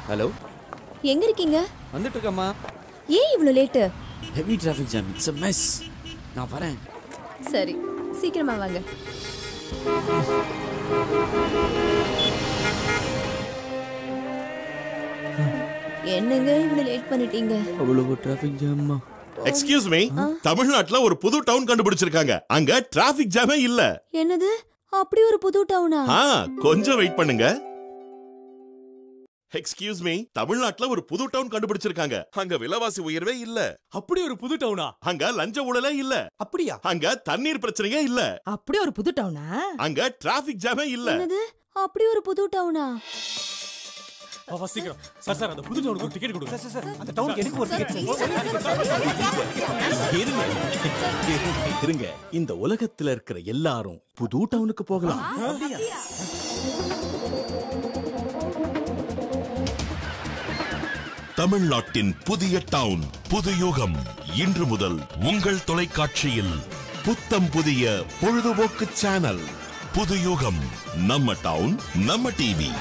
Hello, எங்க இருக்கீங்க? வந்துட்டு இருக்கம்மா. ஏன் இவ்வளவு late? Heavy traffic jam, it's a mess. நான் வரேன். சரி, சீக்கிரமா வாங்க. என்னங்க இவ்வளவு லேட் பண்ணிட்டீங்க? அவ்வளவு டிராஃபிக் ஜாம்மா. எக்ஸ்கியூஸ் மீ, தமிழ்நாட்டுல ஒரு புது டவுன் கண்டுபிடிச்சிருக்காங்க. அங்க டிராஃபிக் ஜாமே இல்ல. என்னது? அப்படி ஒரு புது டவுனா? கொஞ்சம் வெயிட் பண்ணுங்க. எக்ஸ்கியூஸ் மீ, தமிழ்நாட்டுல ஒரு புது டவுன் கண்டுபிடிச்சிருக்காங்க. அங்க விலைவாசி உயர்வே இல்ல. அப்படி ஒரு புது டவுனா? அங்க லஞ்ச ஊழலே இல்ல. அப்படியா? அங்க தண்ணீர் பிரச்சனையே இல்ல. அப்படி ஒரு புது டவுனா? அங்க டிராஃபிக் ஜாமே இல்ல. என்னது? அப்படி ஒரு புது டவுனா? சீக்கிரம் சார், அந்த புது டவுனுக்கு ஒரு டிக்கெட் கொடுங்க. சார், அந்த டவுனுக்கு எனக்கு ஒரு டிக்கெட். இருங்க, இந்த உலகத்துல இருக்கிற எல்லாரும் புது டவுனுக்கு போகலாம். தமிழ்நாட்டின் புதிய டவுன் புதுயுகம் இன்று முதல் உங்கள் தொலைக்காட்சியில் புத்தம் புதிய பொழுதுபோக்கு சேனல் புதுயுகம். நம்ம டவுன், நம்ம டிவி.